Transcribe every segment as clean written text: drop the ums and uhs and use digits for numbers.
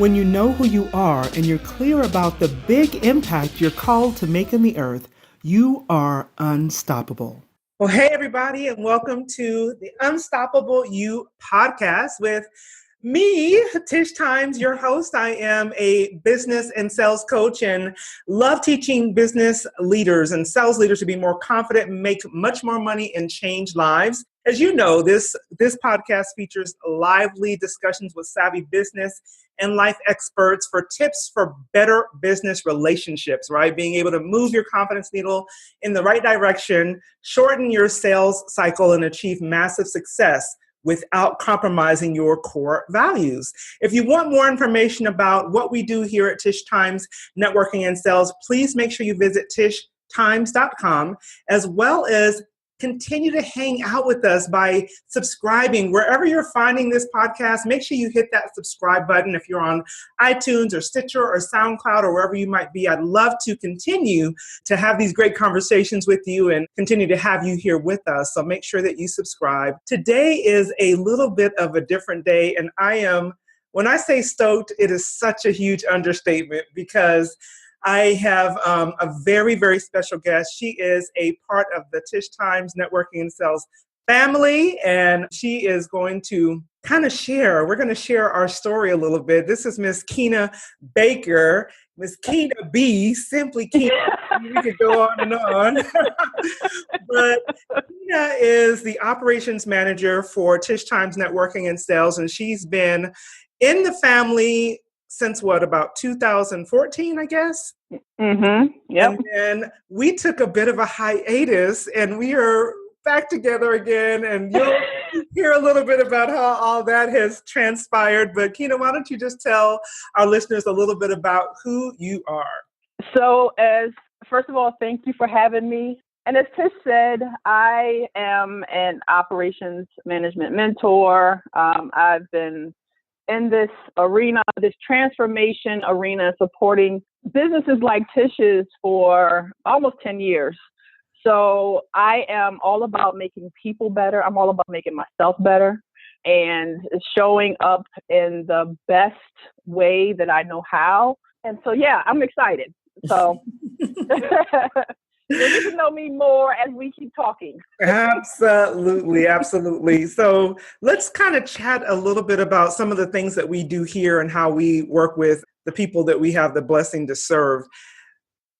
When you know who you are and you're clear about the big impact you're called to make in the earth, you are unstoppable. Well, hey, everybody, and welcome to the Unstoppable You podcast with me, Tish Times, your host. I am a business and sales coach and love teaching business leaders and sales leaders to be more confident, make much more money, and change lives. As you know, this podcast features lively discussions with savvy business and life experts for tips for better business relationships, right? Being able to move your confidence needle in the right direction, shorten your sales cycle, and achieve massive success without compromising your core values. If you want more information about what we do here at Tish Times Networking and Sales, please make sure you visit tishtimes.com, as well as continue to hang out with us by subscribing. Wherever you're finding this podcast, make sure you hit that subscribe button. If you're on iTunes or Stitcher or SoundCloud or wherever you might be, I'd love to continue to have these great conversations with you and continue to have you here with us. So make sure that you subscribe. Today is a little bit of a different day, and when I say stoked, it is such a huge understatement because I have a very, very special guest. She is a part of the Tish Times Networking and Sales family, and she is going to we're going to share our story a little bit. This is Miss Kyna Baker, Miss Kyna B, simply Kyna. We could go on and on. But Kyna is the operations manager for Tish Times Networking and Sales, and she's been in the family since about 2014, I guess? Mm-hmm. Yep. And then we took a bit of a hiatus and we are back together again, and you'll hear a little bit about how all that has transpired. But Kyna, why don't you just tell our listeners a little bit about who you are? So first of all, thank you for having me. And as Tish said, I am an operations management mentor. I've been in this arena, this transformation arena, supporting businesses like Tish's for almost 10 years. So I am all about making people better. I'm all about making myself better and showing up in the best way that I know how. And so, yeah, I'm excited. So you'll get to know me more as we keep talking. Absolutely, absolutely. So let's kind of chat a little bit about some of the things that we do here and how we work with the people that we have the blessing to serve.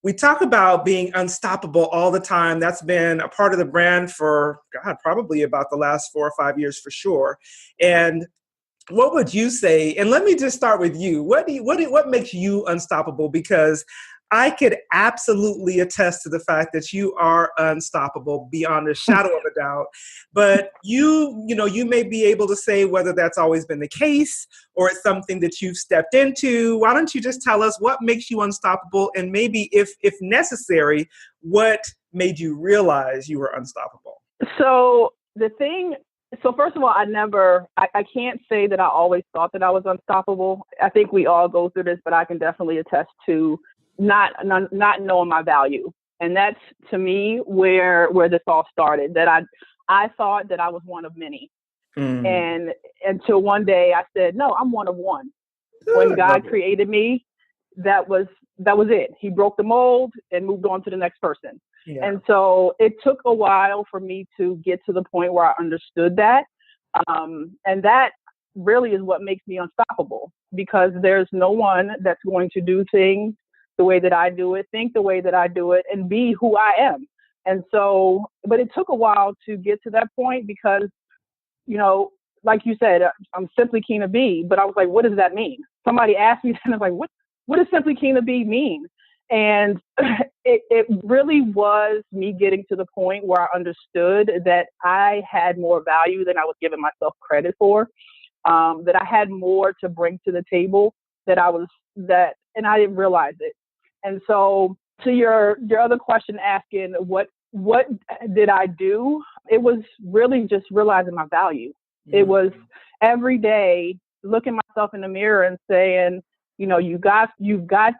We talk about being unstoppable all the time. That's been a part of the brand for, probably about the last 4 or 5 years for sure. And what would you say? And let me just start with you. What makes you unstoppable? Because I could absolutely attest to the fact that you are unstoppable beyond a shadow of a doubt. But you may be able to say whether that's always been the case or it's something that you've stepped into. Why don't you just tell us what makes you unstoppable, and maybe if necessary, what made you realize you were unstoppable? So first of all, I can't say that I always thought that I was unstoppable. I think we all go through this, but I can definitely attest to not knowing my value. And that's, to me, where this all started, that I thought that I was one of many. And until one day I said, no, I'm one of one. When God created me, that was it. He broke the mold and moved on to the next person. Yeah. And so it took a while for me to get to the point where I understood that. And that really is what makes me unstoppable, because there's no one that's going to do things the way that I do it, think the way that I do it, and be who I am. And so, but it took a while to get to that point because, like you said, I'm simply Kyna B, but I was like, what does that mean? Somebody asked me, and I was like, what does simply Kyna B mean? And it really was me getting to the point where I understood that I had more value than I was giving myself credit for, that I had more to bring to the table and I didn't realize it. And so to your other question asking what did I do? It was really just realizing my value. Mm-hmm. It was every day looking myself in the mirror and saying, you've got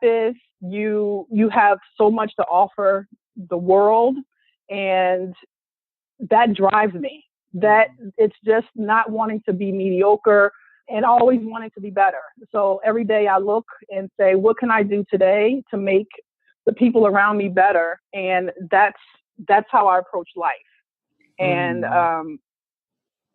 this, you have so much to offer the world, and that drives me. That it's just not wanting to be mediocre and always wanting to be better. So every day I look and say, what can I do today to make the people around me better? And that's how I approach life. And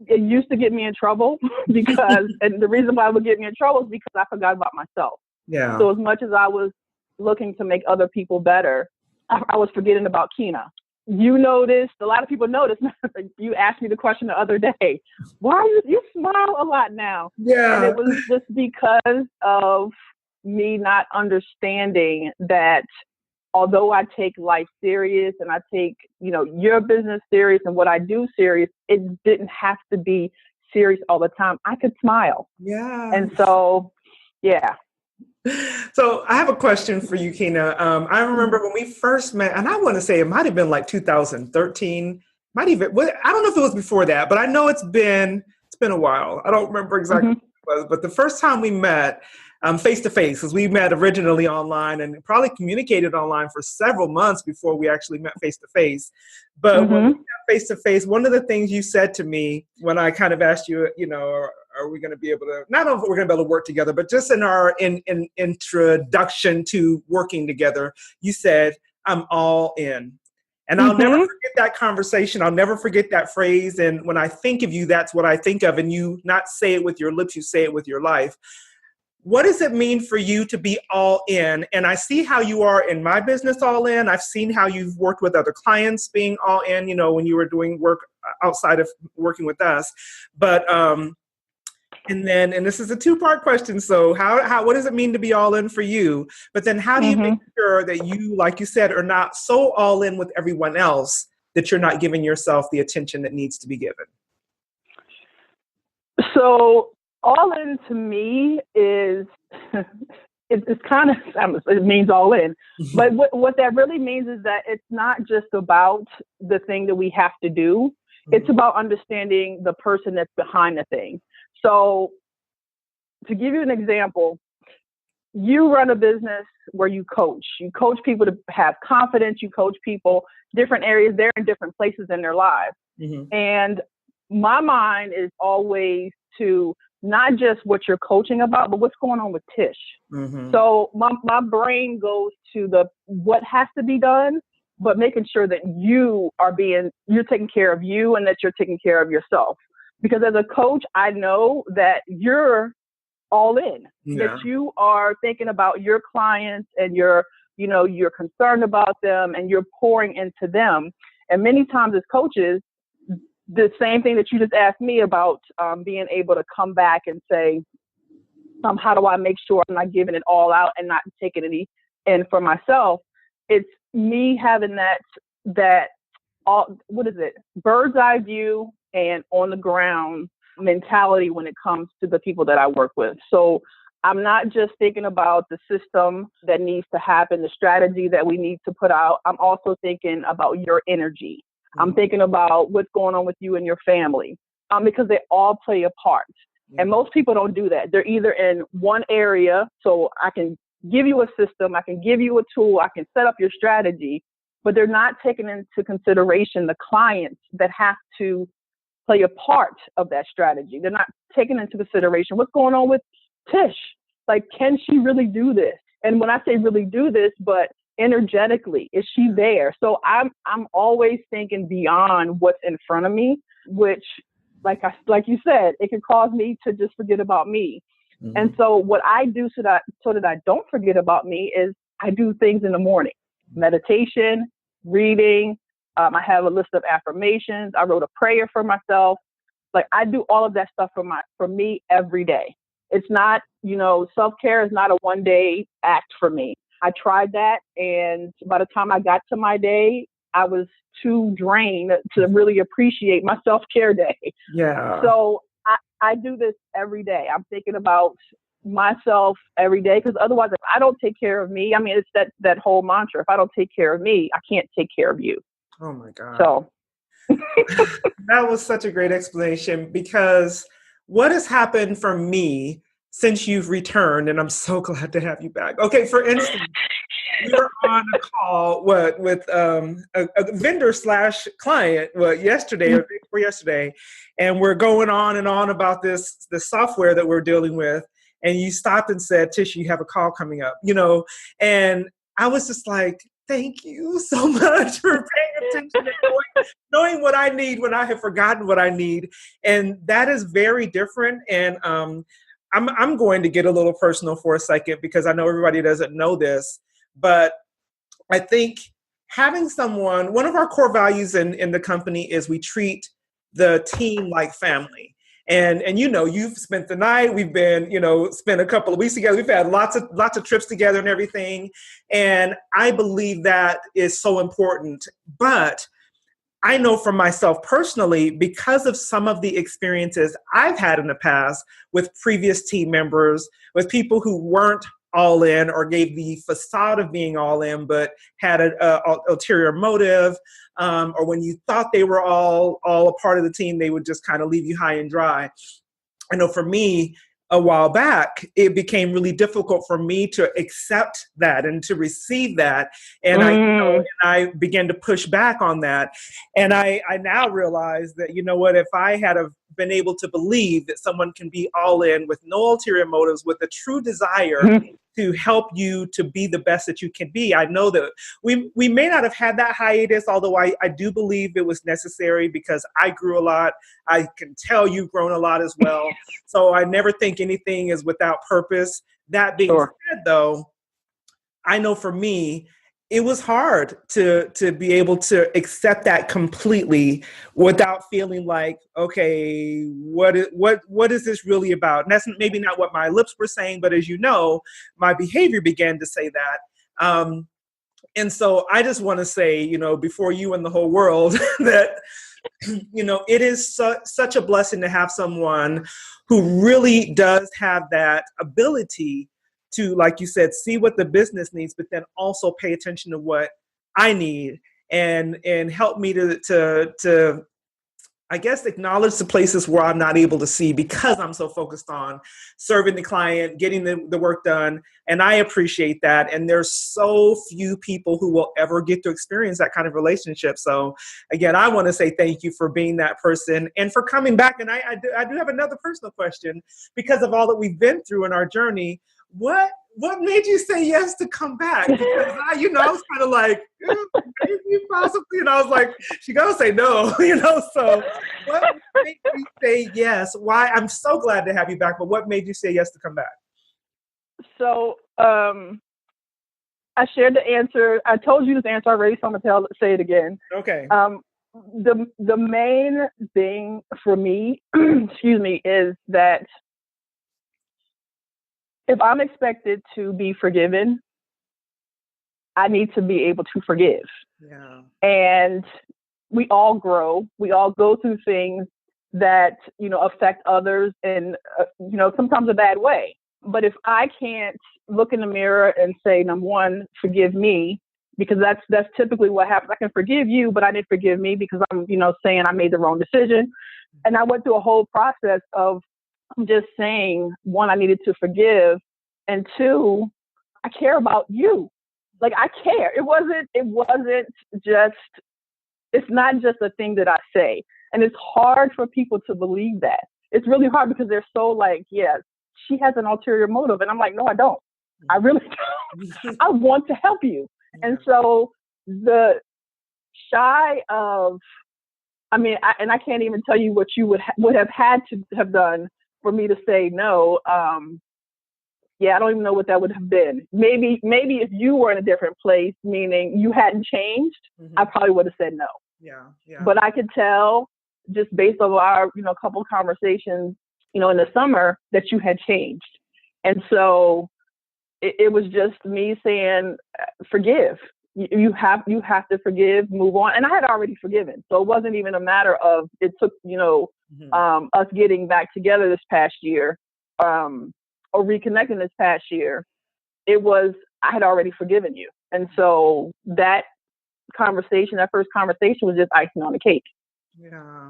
it used to get me in trouble because, and the reason why it would get me in trouble is because I forgot about myself. Yeah. So as much as I was looking to make other people better, I was forgetting about Kyna. You noticed, a lot of people noticed, you asked me the question the other day, why you smile a lot now? Yeah. And it was just because of me not understanding that although I take life serious and I take, your business serious and what I do serious, it didn't have to be serious all the time. I could smile. Yeah. And so, yeah. So I have a question for you, Kyna. I remember when we first met, and I want to say it might have been like 2013, I don't know if it was before that, but I know it's been a while. I don't remember exactly what it was, but the first time we met face to face, because we met originally online and probably communicated online for several months before we actually met face to face. But when we met face to face, one of the things you said to me when I kind of asked you, are we going to be able to, not only if we're going to be able to work together, but just in our introduction to working together, you said, I'm all in. And I'll never forget that conversation. I'll never forget that phrase. And when I think of you, that's what I think of. And you not say it with your lips, you say it with your life. What does it mean for you to be all in? And I see how you are in my business all in. I've seen how you've worked with other clients being all in, when you were doing work outside of working with us. But, and this is a two-part question. So what does it mean to be all in for you? But then how do you make sure that you, like you said, are not so all in with everyone else that you're not giving yourself the attention that needs to be given? So all in to me is, it's kind of, it means all in. But what that really means is that it's not just about the thing that we have to do. It's about understanding the person that's behind the thing. So to give you an example, you run a business where you coach people to have confidence. You coach people different areas. They're in different places in their lives. And my mind is always to not just what you're coaching about, but what's going on with Tish. So my brain goes to what has to be done, but making sure that you're taking care of you and that you're taking care of yourself. Because as a coach, I know that you're all in, that you are thinking about your clients and you're concerned about them and you're pouring into them. And many times as coaches, the same thing that you just asked me about, being able to come back and say, how do I make sure I'm not giving it all out and not taking any in for myself? It's me having that bird's eye view and on the ground mentality when it comes to the people that I work with. So I'm not just thinking about the system that needs to happen, the strategy that we need to put out. I'm also thinking about your energy. I'm thinking about what's going on with you and your family, because they all play a part. And most people don't do that. They're either in one area, so I can give you a system, I can give you a tool, I can set up your strategy, but they're not taking into consideration the clients that have to play a part of that strategy. They're not taking into consideration what's going on with Tish. Like, can she really do this? And when I say really do this, but energetically, is she there? So I'm always thinking beyond what's in front of me, which, like you said, it can cause me to just forget about me. And so what I do so that I don't forget about me is I do things in the morning: meditation, reading. I have a list of affirmations. I wrote a prayer for myself. Like, I do all of that stuff for me every day. It's not, self-care is not a one-day act for me. I tried that, and by the time I got to my day, I was too drained to really appreciate my self-care day. Yeah. So I do this every day. I'm thinking about myself every day, because otherwise, if I don't take care of me, it's that whole mantra: if I don't take care of me, I can't take care of you. Oh my God. So that was such a great explanation, because what has happened for me since you've returned, and I'm so glad to have you back. Okay, for instance, we were on a call with a vendor slash client yesterday or day before yesterday, and we're going on and on about the software that we're dealing with. And you stopped and said, "Tish, you have a call coming up," and I was just like, "Thank you so much for paying attention and knowing what I need when I have forgotten what I need." And that is very different. And I'm going to get a little personal for a second because I know everybody doesn't know this, but I think having someone, one of our core values in the company is we treat the team like family. And you've spent the night. We've been, spent a couple of weeks together. We've had lots of trips together and everything. And I believe that is so important. But I know for myself personally, because of some of the experiences I've had in the past with previous team members, with people who weren't all in or gave the facade of being all in, but had an ulterior motive, or when you thought they were all a part of the team, they would just kind of leave you high and dry. I know for me, a while back, it became really difficult for me to accept that and to receive that. And I began to push back on that. And I now realize that, if I had have been able to believe that someone can be all in with no ulterior motives, with a true desire to help you to be the best that you can be. I know that we may not have had that hiatus, although I do believe it was necessary because I grew a lot. I can tell you've grown a lot as well. So I never think anything is without purpose. That being said, though, I know for me, it was hard to be able to accept that completely without feeling like, okay, what is this really about? And that's maybe not what my lips were saying, but as you know, my behavior began to say that. And so I just want to say, before you and the whole world that, it is such a blessing to have someone who really does have that ability to, like you said, see what the business needs, but then also pay attention to what I need and help me to I guess acknowledge the places where I'm not able to see because I'm so focused on serving the client, getting the work done. And I appreciate that. And there's so few people who will ever get to experience that kind of relationship. So again, I want to say thank you for being that person and for coming back. And I do have another personal question because of all that we've been through in our journey. What made you say yes to come back? Because I was kind of like, maybe possibly, and I was like, she gotta say no, So what made you say yes? Why? I'm so glad to have you back, but what made you say yes to come back? So I shared the answer. I told you this answer already, so I'm gonna say it again. Okay. The main thing for me, excuse me, is that if I'm expected to be forgiven, I need to be able to forgive. Yeah. And we all grow. We all go through things that, affect others in, sometimes a bad way. But if I can't look in the mirror and say, number one, forgive me, because that's typically what happens. I can forgive you, but I didn't forgive me because I'm, saying I made the wrong decision. And I went through a whole process of just saying, one, I needed to forgive, and two, I care about you. Like, I care. It wasn't just, it's not just a thing that I say. And it's hard for people to believe that. It's really hard because they're so like, yeah, she has an ulterior motive. And I'm like, no, I don't. I really don't. I want to help you. Yeah. And so the shy of, I can't even tell you what you would have had to have done for me to say no. Yeah, I don't even know what that would have been. Maybe if you were in a different place, meaning you hadn't changed, I probably would have said no. Yeah. But I could tell just based on our, couple of conversations, in the summer that you had changed. And so it was just me saying, forgive. You have to forgive, move on. And I had already forgiven. So it wasn't even a matter of, it took, us getting back together this past year, or reconnecting this past year. It was, I had already forgiven you. And so that first conversation was just icing on the cake. Yeah.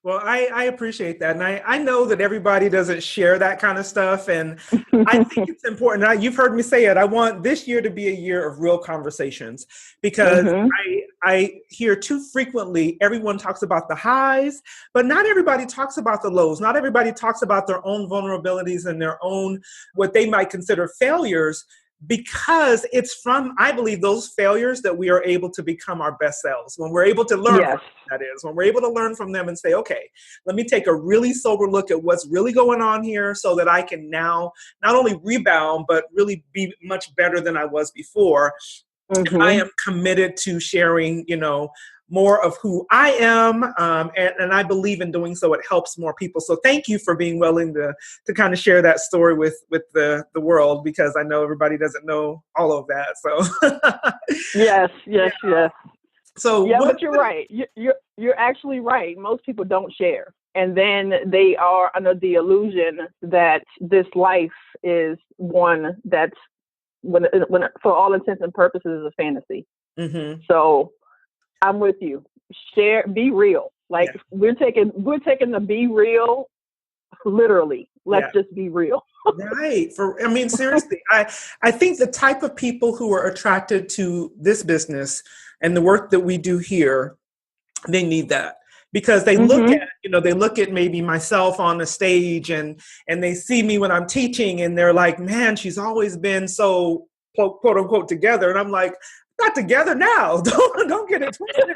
Well, I appreciate that. And I know that everybody doesn't share that kind of stuff. And I think it's important. You've heard me say it. I want this year to be a year of real conversations because Mm-hmm. I hear too frequently everyone talks about the highs, but not everybody talks about the lows. Not everybody talks about their own vulnerabilities and their own, what they might consider failures, because it's from, I believe, those failures that we are able to become our best selves. When we're able to learn Yes. from them, that is, when we're able to learn from them and say, okay, let me take a really sober look at what's really going on here so that I can now not only rebound, but really be much better than I was before. I Mm-hmm. am committed to sharing, more of who I am, and I believe in doing so. It helps more people. So thank you for being willing to kind of share that story with the world, because I know everybody doesn't know all of that. So Yes, yeah. yes, yes. So Yeah, what? but you're right. You're actually right. Most people don't share, and then they are under the illusion that this life is one that's when for all intents and purposes is a fantasy. Mm-hmm. So I'm with you. Share, be real. Like Yeah. we're taking the be real literally. Let's Yeah. just be real. Right. I mean, seriously, I think the type of people who are attracted to this business and the work that we do here, they need that, because they look Mm-hmm. at, they look at maybe myself on the stage, and they see me when I'm teaching, and they're like, man, she's always been so quote unquote together. And I'm like, not together now. Don't get it twisted.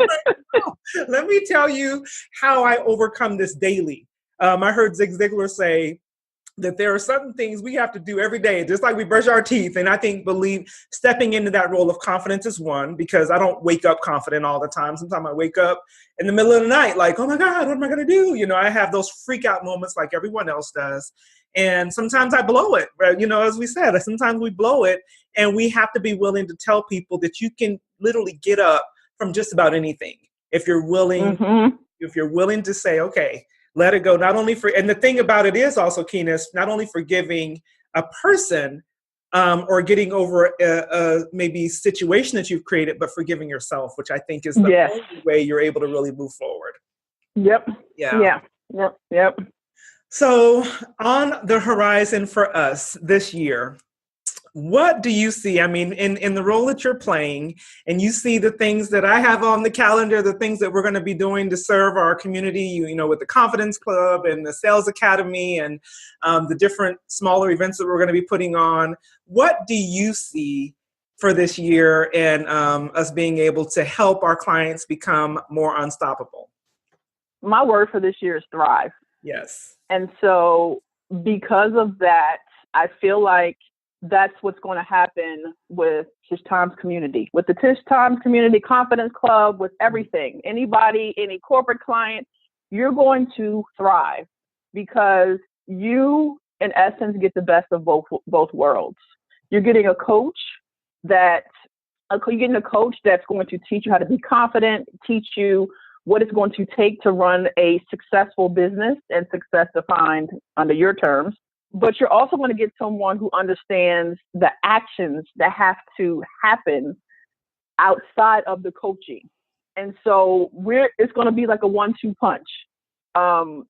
Like, no. Let me tell you how I overcome this daily. I heard Zig Ziglar say that there are certain things we have to do every day, just like we brush our teeth. And I believe stepping into that role of confidence is one, because I don't wake up confident all the time. Sometimes I wake up in the middle of the night like, oh my God, what am I going to do? I have those freak out moments like everyone else does. And sometimes I blow it, right? As we said, sometimes we blow it, and we have to be willing to tell people that you can literally get up from just about anything if you're willing. Mm-hmm. If you're willing to say, okay, let it go. Not only and the thing about it is also, Kyna, not only forgiving a person, or getting over a maybe situation that you've created, but forgiving yourself, which I think is the Yes. only way you're able to really move forward. Yep. Yeah. Yeah. Yep. Yep. So on the horizon for us this year, what do you see? I mean, in the role that you're playing, and you see the things that I have on the calendar, the things that we're going to be doing to serve our community, with the Confidence Club and the Sales Academy, and the different smaller events that we're going to be putting on. What do you see for this year, and us being able to help our clients become more unstoppable? My word for this year is thrive. Yes. And so because of that, I feel like that's what's going to happen with Tish Times community, with the Tish Times community Confidence Club, with everything. Anybody, any corporate client, you're going to thrive because you, in essence, get the best of both worlds. You're getting a coach that's going to teach you how to be confident, teach you what it's going to take to run a successful business, and success defined under your terms. But you're also going to get someone who understands the actions that have to happen outside of the coaching. And so it's going to be like a 1-2 punch,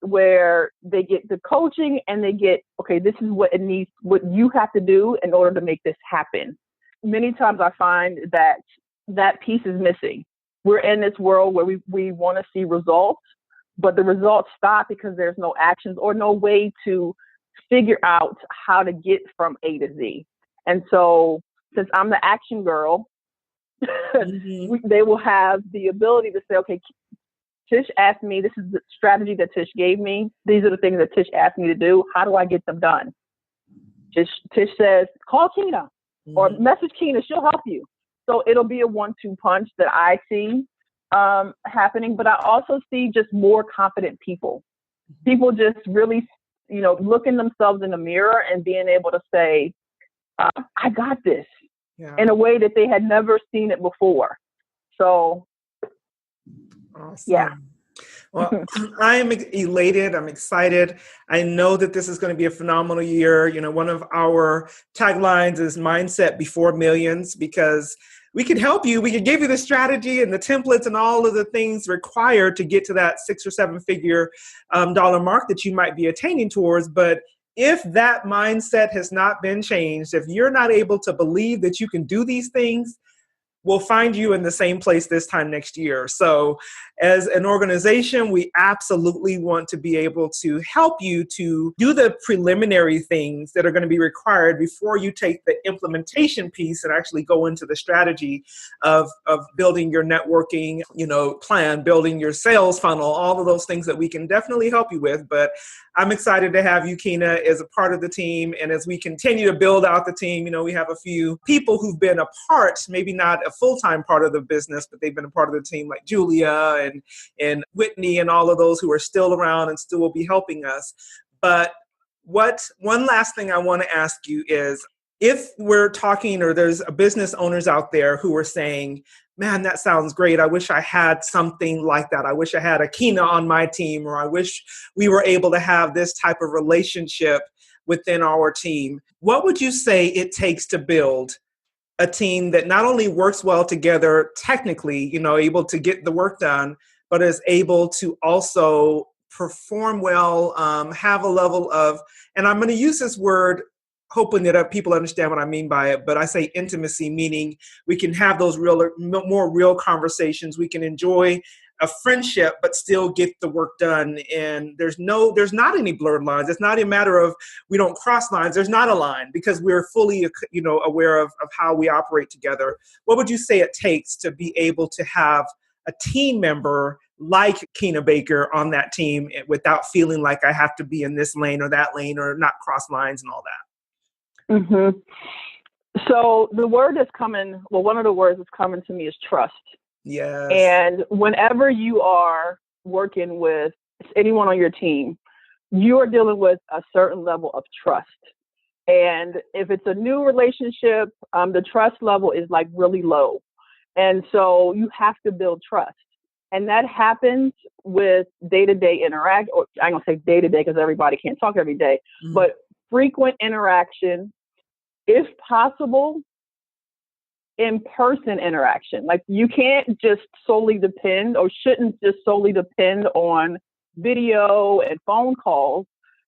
where they get the coaching and they get, okay, this is what you have to do in order to make this happen. Many times I find that piece is missing. We're in this world where we want to see results, but the results stop because there's no actions or no way to figure out how to get from A to Z. And so since I'm the action girl, Mm-hmm. they will have the ability to say, okay, Tish asked me, this is the strategy that Tish gave me. These are the things that Tish asked me to do. How do I get them done? Tish says, call Kyna or message Kyna. She'll help you. So it'll be a 1-2 punch that I see happening. But I also see just more confident people. People just really, looking themselves in the mirror and being able to say, I got this, in a way that they had never seen it before. So, awesome. Yeah. Well, I am elated. I'm excited. I know that this is going to be a phenomenal year. One of our taglines is mindset before millions, because we can help you. We can give you the strategy and the templates and all of the things required to get to that 6 or 7 figure dollar mark that you might be attaining towards. But if that mindset has not been changed, if you're not able to believe that you can do these things, we'll find you in the same place this time next year. So as an organization, we absolutely want to be able to help you to do the preliminary things that are going to be required before you take the implementation piece and actually go into the strategy of building your networking, plan, building your sales funnel, all of those things that we can definitely help you with. But I'm excited to have you, Kyna, as a part of the team. And as we continue to build out the team, we have a few people who've been a part, maybe not a full-time part of the business, but they've been a part of the team, like Julia and Whitney and all of those who are still around and still will be helping us. But one last thing I want to ask you is, if we're talking, or there's business owners out there who are saying, man, that sounds great. I wish I had something like that. I wish I had a Kyna on my team, or I wish we were able to have this type of relationship within our team. What would you say it takes to build a team that not only works well together technically, able to get the work done, but is able to also perform well, have a level of, and I'm going to use this word hoping that people understand what I mean by it, but I say intimacy, meaning we can have those more real conversations. We can enjoy a friendship, but still get the work done. And there's not any blurred lines. It's not a matter of we don't cross lines. There's not a line, because we're fully, aware of how we operate together. What would you say it takes to be able to have a team member like Kyna Baker on that team without feeling like I have to be in this lane or that lane, or not cross lines and all that? Mm-hmm. So the word that's coming, one of the words that's coming to me is trust. Yes. And whenever you are working with anyone on your team, you are dealing with a certain level of trust. And if it's a new relationship, the trust level is like really low. And so you have to build trust. And that happens with day-to-day interact, or I'm going to say day-to-day because everybody can't talk every day, but frequent interaction, if possible, in-person interaction. Like, you can't just solely depend, or shouldn't just solely depend on video and phone calls,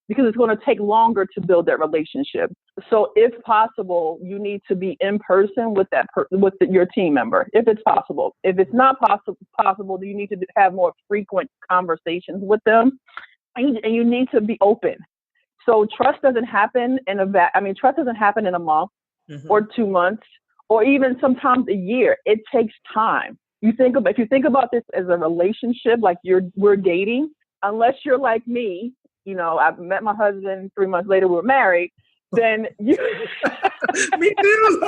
because it's going to take longer to build that relationship. So if possible, you need to be in person with your team member, if it's possible. If it's not possible, you need to have more frequent conversations with them, and you need to be open. So trust doesn't happen trust doesn't happen in a month or 2 months, or even sometimes a year. It takes time. If you think about this as a relationship, like we're dating, unless you're like me, I've met my husband, 3 months later we're married, then you Me too.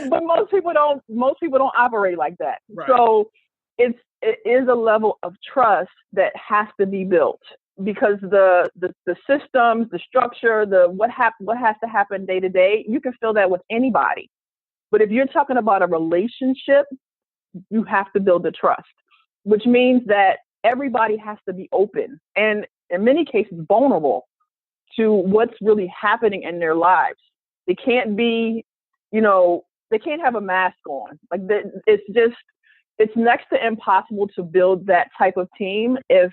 But most people don't operate like that. Right. So it is a level of trust that has to be built, because the systems, the structure, what has to happen day to day, you can feel that with anybody. But if you're talking about a relationship, you have to build the trust, which means that everybody has to be open and in many cases vulnerable to what's really happening in their lives. They can't be, they can't have a mask on. Like, it's next to impossible to build that type of team if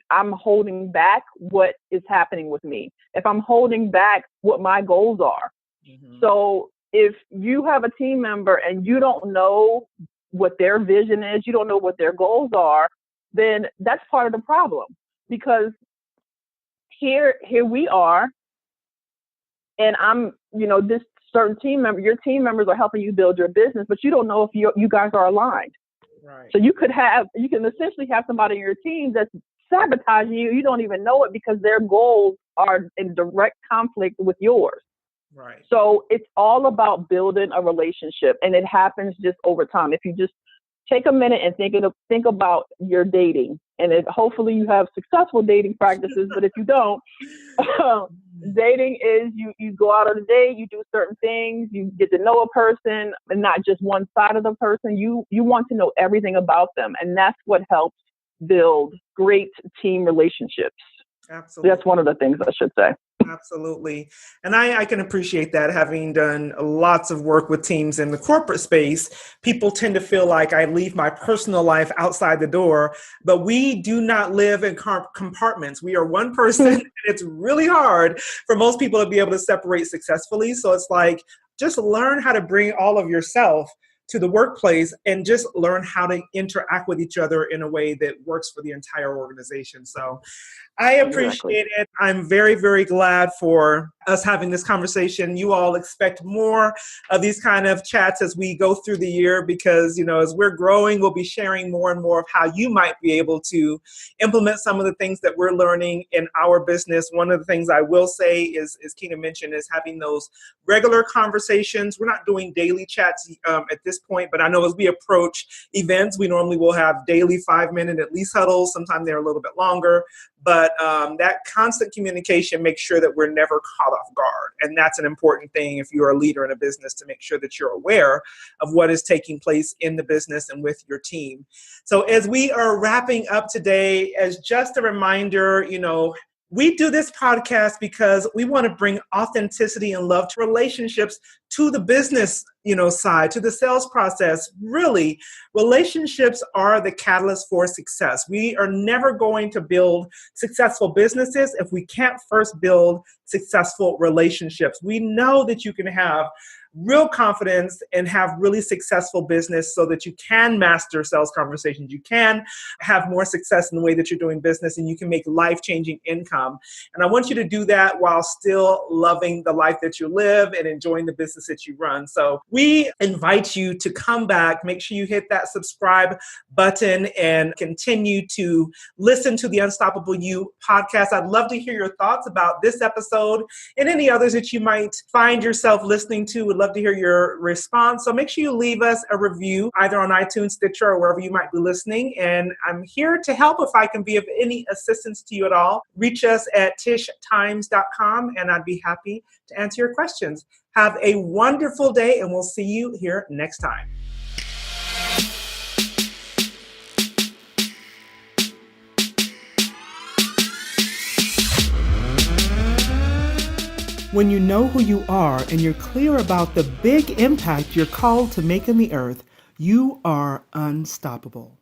I'm holding back what is happening with me, if I'm holding back what my goals are. So if you have a team member and you don't know what their vision is, you don't know what their goals are, then that's part of the problem. Because here we are, and I'm, this certain team member, your team members are helping you build your business, but you don't know if you guys are aligned. Right. So you can essentially have somebody in your team that's sabotaging you. You don't even know it, because their goals are in direct conflict with yours. Right. So it's all about building a relationship, and it happens just over time. If you just take a minute and think about your dating, and hopefully you have successful dating practices, but if you don't, dating is you go out on a date, you do certain things, you get to know a person, and not just one side of the person. You want to know everything about them, and that's what helps build great team relationships. Absolutely. That's one of the things I should say. Absolutely. And I can appreciate that, having done lots of work with teams in the corporate space. People tend to feel like I leave my personal life outside the door, but we do not live in compartments. We are one person, and it's really hard for most people to be able to separate successfully. So it's like, just learn how to bring all of yourself to the workplace and just learn how to interact with each other in a way that works for the entire organization. So I appreciate it. I'm very, very glad for us having this conversation. You all expect more of these kind of chats as we go through the year, because, as we're growing, we'll be sharing more and more of how you might be able to implement some of the things that we're learning in our business. One of the things I will say is, as Kyna mentioned, is having those regular conversations. We're not doing daily chats at this point, but I know as we approach events, we normally will have daily 5-minute at least huddles. Sometimes they're a little bit longer. But that constant communication makes sure that we're never caught off guard. And that's an important thing if you're a leader in a business, to make sure that you're aware of what is taking place in the business and with your team. So as we are wrapping up today, as just a reminder, we do this podcast because we want to bring authenticity and love to relationships, to the business, side, to the sales process. Really, relationships are the catalyst for success. We are never going to build successful businesses if we can't first build successful relationships. We know that you can have real confidence and have really successful business so that you can master sales conversations. You can have more success in the way that you're doing business, and you can make life-changing income. And I want you to do that while still loving the life that you live and enjoying the business that you run. So we invite you to come back. Make sure you hit that subscribe button and continue to listen to the Unstoppable You podcast. I'd love to hear your thoughts about this episode and any others that you might find yourself listening to. Would love to hear your response. So make sure you leave us a review either on iTunes, Stitcher, or wherever you might be listening. And I'm here to help if I can be of any assistance to you at all. Reach us at tishtimes.com, and I'd be happy to answer your questions. Have a wonderful day, and we'll see you here next time. When you know who you are and you're clear about the big impact you're called to make in the earth, you are unstoppable.